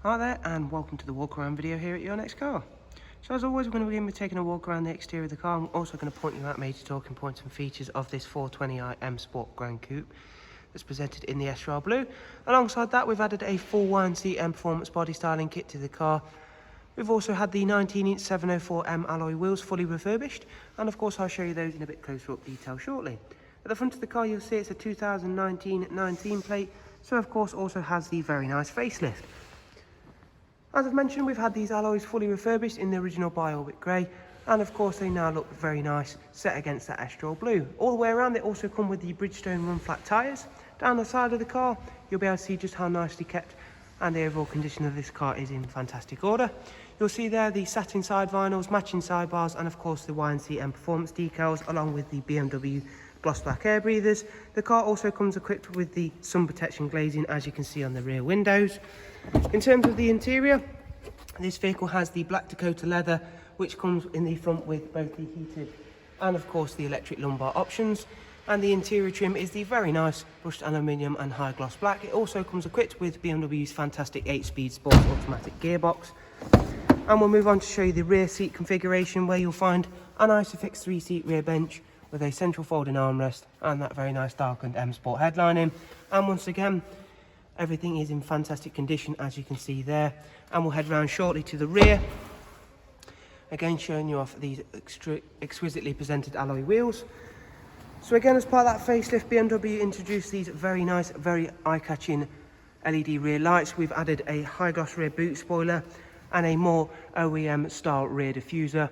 Hi there, and welcome to the walk around video here at Your Next Car. So as always, we're going to begin with taking a walk around the exterior of the car. I'm also going to point you out major talking points and features of this 420i M Sport Gran Coupe that's presented in the Estrel Blue. Alongside that, we've added a full YNC Mperformance body styling kit to the car. We've also had the 19-inch 704M alloy wheels fully refurbished, and of course I'll show you those in a bit closer up detail shortly. At the front of the car you'll see it's a 2019 19 plate, so of course also has the very nice facelift. As I've mentioned, we've had these alloys fully refurbished in the original Bi-Orbit grey, and of course they now look very nice set against that Estrel Blue. All the way around they also come with the Bridgestone run flat tyres. Down the side of the car you'll be able to see just how nicely kept and the overall condition of this car is in fantastic order. You'll see there the satin side vinyls, matching sidebars, and of course the YNC Mperformance decals along with the BMW gloss black air breathers. The car also comes equipped with the sun protection glazing, as you can see on the rear windows. In terms of the interior, this vehicle has the black Dakota leather, which comes in the front with both the heated and of course the electric lumbar options. And the interior trim is the very nice brushed aluminium and high gloss black. It also comes equipped with BMW's fantastic 8-speed sports automatic gearbox. And we'll move on to show you the rear seat configuration, where you'll find an ISOFIX 3-seat rear bench with a central folding armrest and that very nice darkened M Sport headlining. And once again, everything is in fantastic condition, as you can see there. And we'll head round shortly to the rear, again showing you off these exquisitely presented alloy wheels. So again, as part of that facelift, BMW introduced these very nice, very eye-catching LED rear lights. We've added a high gloss rear boot spoiler and a more OEM style rear diffuser.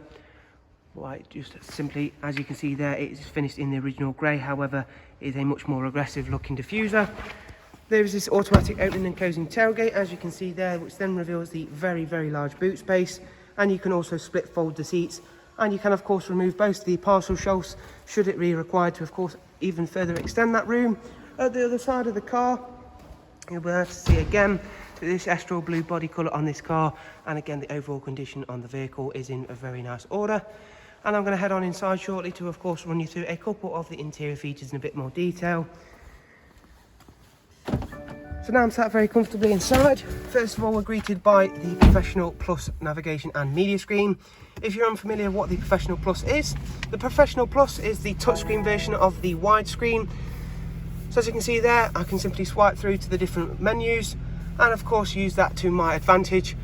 Right, just simply, as you can see there, it is finished in the original grey, however it is a much more aggressive looking diffuser. There is this automatic opening and closing tailgate, as you can see there, which then reveals the very, very large boot space. And you can also split fold the seats, and you can of course remove both the parcel shelves should it be required to of course even further extend that room. At the other side of the car you'll be able to see again this Estrel Blue body colour on this car, and again the overall condition on the vehicle is in a very nice order. And I'm going to head on inside shortly to of course run you through a couple of the interior features in a bit more detail. So now I'm sat very comfortably inside. First of all, we're greeted by the Professional Plus navigation and media screen. If you're unfamiliar what the Professional Plus is, the Professional Plus is the touchscreen version of the widescreen. So as you can see there, I can simply swipe through to the different menus and of course use that to my advantage.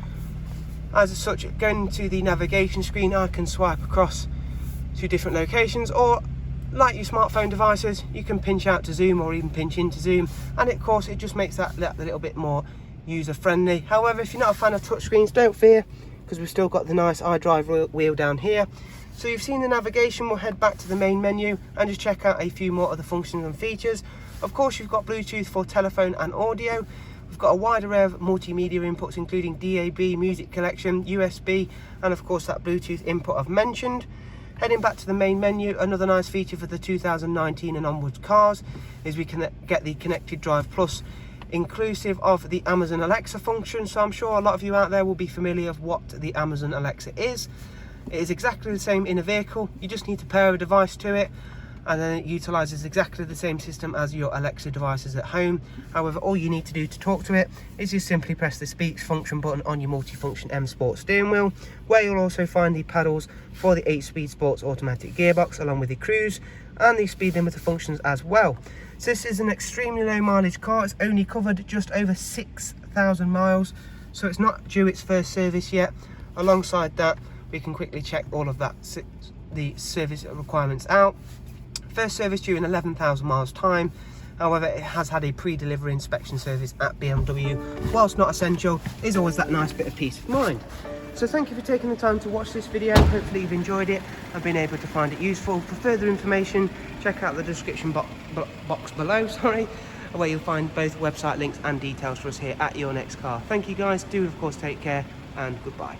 As such, going to the navigation screen, I can swipe across to different locations, or like your smartphone devices, you can pinch out to zoom or even pinch in to zoom, and of course it just makes that a little bit more user friendly. However, if you're not a fan of touchscreens, don't fear, because we've still got the nice iDrive wheel down here. So you've seen the navigation. We'll head back to the main menu and just check out a few more of the functions and features. Of course, you've got Bluetooth for telephone and audio. We've got a wide array of multimedia inputs, including DAB, music collection, USB, and of course that Bluetooth input I've mentioned. Heading back to the main menu, another nice feature for the 2019 and onwards cars is we can get the Connected Drive Plus, inclusive of the Amazon Alexa function. So I'm sure a lot of you out there will be familiar with what the Amazon Alexa is. It is exactly the same in a vehicle. You just need to pair a device to it, and then it utilises exactly the same system as your Alexa devices at home. However, all you need to do to talk to it is just simply press the speak function button on your multifunction M Sport steering wheel, where you'll also find the paddles for the 8-speed sports automatic gearbox, along with the cruise and the speed limiter functions as well. So this is an extremely low mileage car. It's only covered just over 6,000 miles, so it's not due its first service yet. Alongside that, we can quickly check all of that, the service requirements out. First service due in 11,000 miles time. However, it has had a pre-delivery inspection service at BMW. Whilst not essential, is always that nice bit of peace of mind. So thank you for taking the time to watch this video. Hopefully you've enjoyed it and been able to find it useful. For further information, check out the description box below, where you'll find both website links and details for us here at Your Next Car. Thank you guys, do of course take care, and goodbye.